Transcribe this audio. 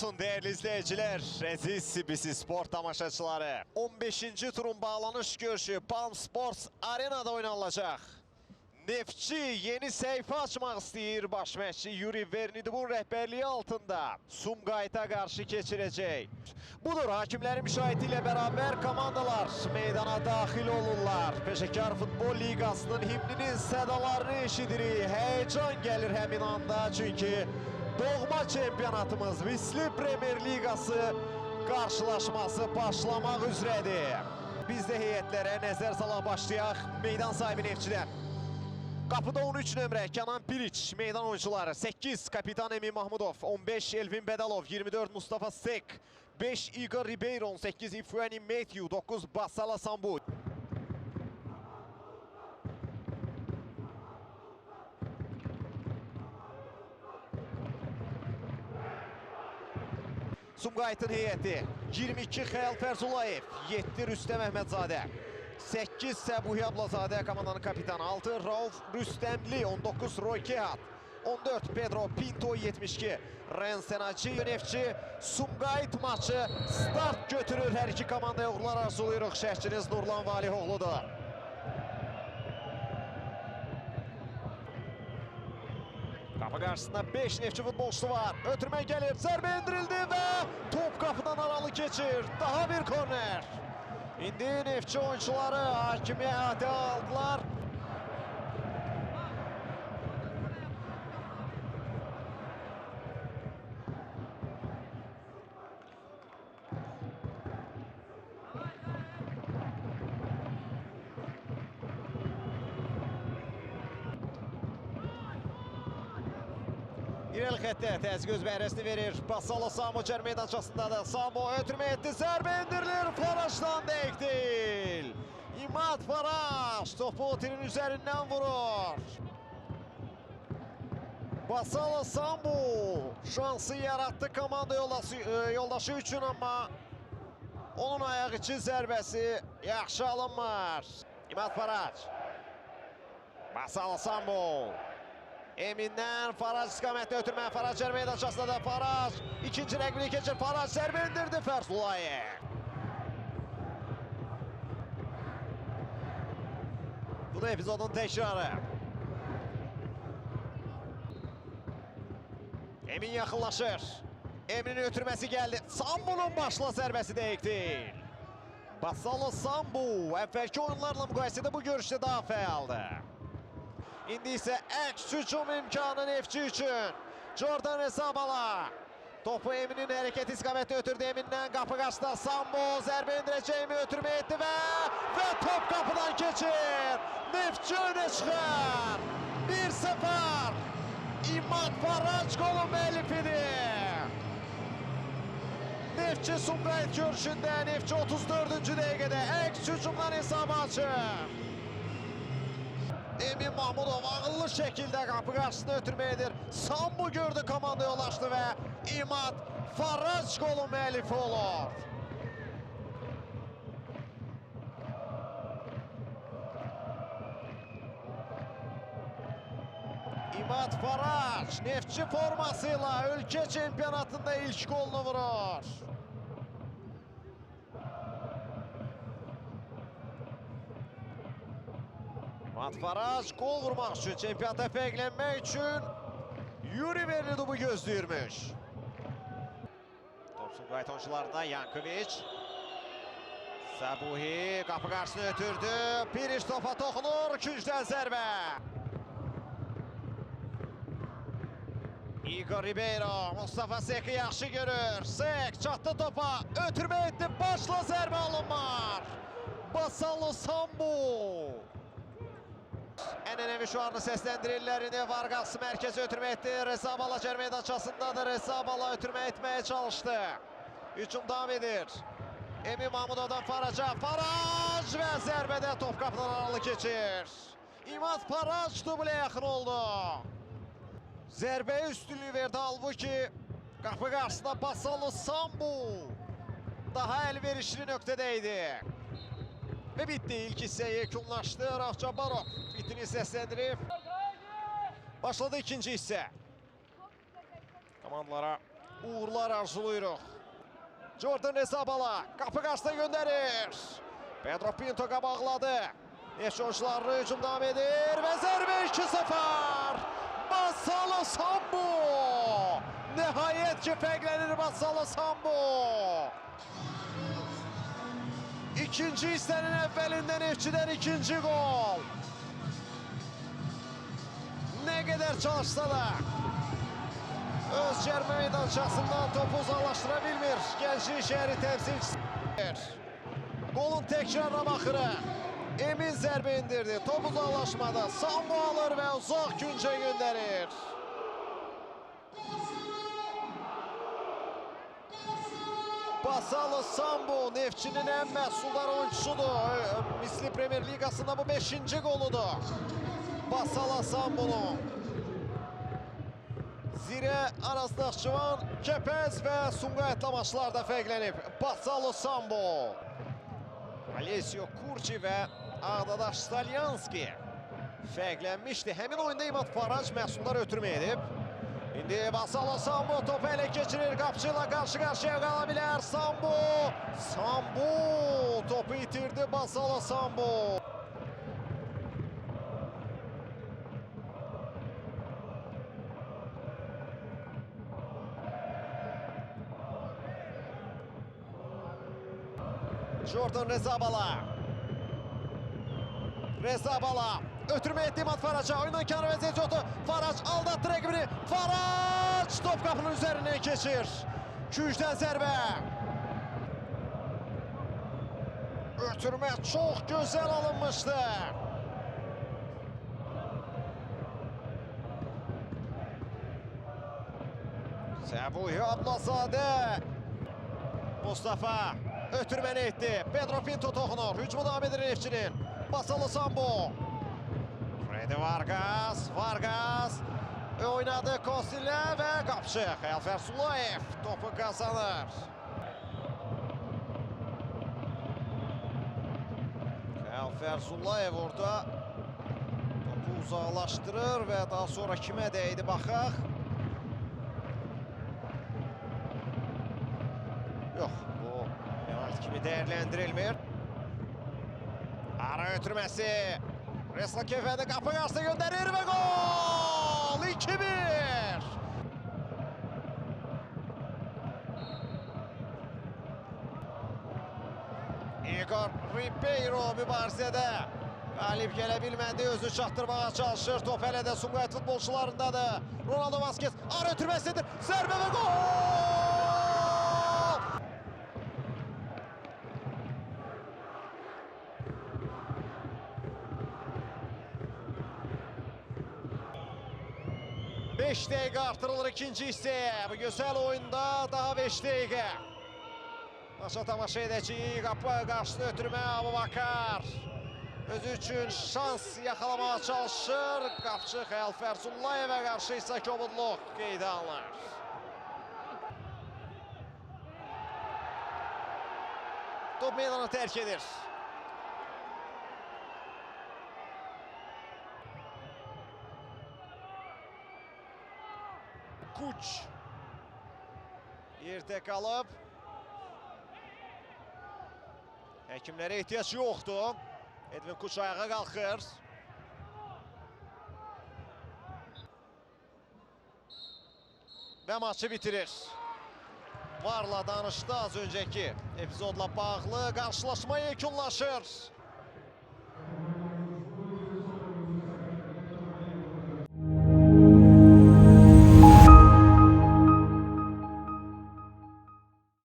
olsun değerli izleyiciler, Aziz CBC Spor tamaşaçıları. 15. turun bağlanış görüşü Palm Sports Arena'da oynanılacak. Neftçi yeni sayfa açmak istəyir. Baş məşqçi Yuri Vernidibun rəhbərliyi altında Sumqayıt'a qarşı keçirəcək. Budur, hakimlərin müşahidə ilə bərabər komandalar meydana daxil olurlar. Peşəkar Futbol Liqasının himninin sədalarını eşidirik. Həyəcan gəlir həmin anda, çünki doğma çempionatımız Visli Premier Liqası qarşılaşması başlamaq üzrədir. Biz də heyətlərə nəzər salaq başlayaq. Meydan sahibi Neftçidən. Qapıda 13 nömrə Kenan Piriç, meydan oyuncuları 8 kapitan Emin Mahmudov, 15 Elvin Bedalov, 24 Mustafa Sek, 5 Igor Ribeiro, 18 Ifrani Matthew, 9 Basala Sambu. Sumqayıtın heyəti 22 Xəyal Fərzulayev, 7 Rüstəm Əhmədzadə, 8 Səbuhi Ablazadə komandanın kapitanı, 6 Rauf Rüstəmli, 19 Roy Kehat, 14 Pedro Pinto, 72 Ren Senaci. Neftçi Sumqayıt maçı start götürür. Hər iki komandaya uğurlar arzuluyuruq. Şəhçiniz Nurlan Valihoğludur. Qapı qarşısında 5 Neftçi futbolçusu var. Ötürmə gəlir, zərbə endirildi və top qapıdan aralı keçir. Daha bir korner. İndi Neftçi oyuncuları hakimiyyəti aldılar. İrəli xəttə təzyiq öz bəhrəsini verir. Basalo Samo cər meydançasındadır. Samo ötürmə etdi, zərbə indirilir. Farajdan dəqiq deyil. İmad Faraj topu tirin üzərindən vurur. Basalo Samo şansı yarattı komanda yoldaşı üçün, amma onun ayağı içi zərbəsi yaxşı alınmır. İmad Faraj. Basalo Samo. Emin'den Faraj istiqamətdə ötürmə. Faraj cər meydançasında da Faraj. İkinci rəqbini keçir. Faraj zərbə indirdi Fərzulayev. Bu da epizodun təkrarı. Emin yaxınlaşır. Emin'in ötürməsi gəldi. Sambu'nun başla zərbəsi dəqiq deyil. Basalo Sambu əvvəlki oyunlarla müqayisədə bu görüşdə daha fəaldır. İndi isə əks hücum imkanı Neftçi üçün. Jordan Rezabala. Topu Emin'in hərəkət istiqamətdə ötürdü. Emin'dən qapı qarşısında Sambo zərbə indirəcəyimi ötürmə etdi və top qapıdan keçir. Neftçi önə çıxır. 1-0. İmad Faraj golun müəllifidir. Neftçi Sumqayıt görüşündə Neftçi 34-cü dəqiqədə əks hücumdan hesabı açır. Emin Mahmudov ağıllı şəkildə qapı qarşısında ötürmə edir. Sambu gördü, komanda yollaşdı və İmad Faraj golun müəllifi olur. İmad Faraj Neftçi formasıyla ölkə çempionatında ilk golunu vurur. İmad Faraj gol vurmaq üçün, çempionata fərqlənmək üçün Yuri Vernidubu gözləyirmiş. Top Sumqayıt oyuncularına Yankoviç. Səbuhi qapı qarşısını ötürdü. Piriç topa toxunur, küncdən zərbə. Igor Ribeiro Mustafa Sek'i yaxşı görür. Sek çatdı topa, ötürmə etdi, başla zərbə alınmar. Basalo Sambu. Ən önəmi şuarını səsləndirirlər. İndi Vargas mərkəzi ötürmə etdi. Rezabala cər meydançasındadır. Rezabala ötürmə etməyə çalışdı. Hücum davam edir. Emin Mahmudovdan Faraja. Faraj və zərbədə top qapıdan aralı keçir. İmad Faraj dublə yaxın oldu. Zərbəyə üstünlüyü verdi. Halbuki qapı qarşısında Basalo Sambu daha əlverişli nöqtədəydi. Və bitdi. İlk hissə yekunlaşdı. Rauf Cabbarov bitini səsləndirib. Başladı ikinci hissə. Komandalara uğurlar arzulayırıq. Jordan Rezabala qapı qarşısına göndərir. Pedro Pinto qabaqladı. Neftçi oyuncuları hücum davam edir və zərbə 2-0. Basalo Sambo. Nəhayət ki fərqlənir Basalo Sambo. İkinci hissənin əvvəlində Neftçidən ikinci gol. Nə qədər çalışsa da öz cərmə meydançasından topu uzaqlaşdıra bilmir. Gənclik şəhəri təmsilçisi. Golun təkrarına baxırıq. Emin zərbə indirdi. Top uzaqlaşmadı. Sambo alır və uzaq küncə göndərir. Basalo Sambo Neftçinin ən məhsuldar oyuncusudur. Misli Premier Liqasında bu 5-ci goludur. Basalo Sambo'nun. Zirə Aras Naxçıvan, Kəpəz və Sumqayıtla maçlarda fərqlənib. Basalo Sambo. Alessio Kurci və Ağdadaş Salyanski fərqlənmişdi. Həmin oyunda İmad Farac məhsuldar ötürmə edib. İndi Basalo Sambo topu ələ keçirir. Qapçı ilə qarşı-qarşıya qala bilər. Sambo topu itirdi Basalo Sambo. Jordan Rezabala ötürmə etdi İmad Faraca. Oyundan kənarı vəziyyət yoxdur. Farac aldatdı rəqibini. Farac top qapının üzərindən keçir. Küncdən zərbə. Ötürmə çox gözəl alınmışdı. Səbuhi Ablazadə. Mustafa ötürməni etdi. Pedro Pinto toxunur. Hücumu davam edir Neftçinin. Basalo Sambo. Freddy Vargas oynadı Kostilə və qapçı Xəyal Fərsulayev topu qazanır. Xəyal Fərsulayev orada topu uzaqlaşdırır və daha sonra kimə dəydi baxaq. Yox, bu penalti kimi dəyərləndirilmir. Ara ötürməsi. Resla Kefədə qapı qarşısına göndərir və gol! 2-1! Igor Ribeiro mübarizədə qalib gələ bilmədi, özü çatdırmağa çalışır. Top hələ də Sumqayıt futbolçularındadır. Ronaldo Vazquez ara ötürməsidir. Zərbə və gol! Beş dəqiqə artırılır ikinci hissəyə. Bu gözəl oyunda daha 5 dəqiqə. Maça tamaşa edəcəyik. Qapı qarşısında ötürmə Abubakar. Özü üçün şans yaxalamağa çalışır. Qapçı Xəyal Fərsullayevə qarşı isə kobudluq qeydə alınır. Top meydanı tərk edir. Kuç yerdə qalıb. Həkimlərə ehtiyac yoxdur. Edvin Kuç ayağa qalxır. Və maçı bitirir. Varla danışdı az öncəki epizodla bağlı. Qarşılaşma yekunlaşır.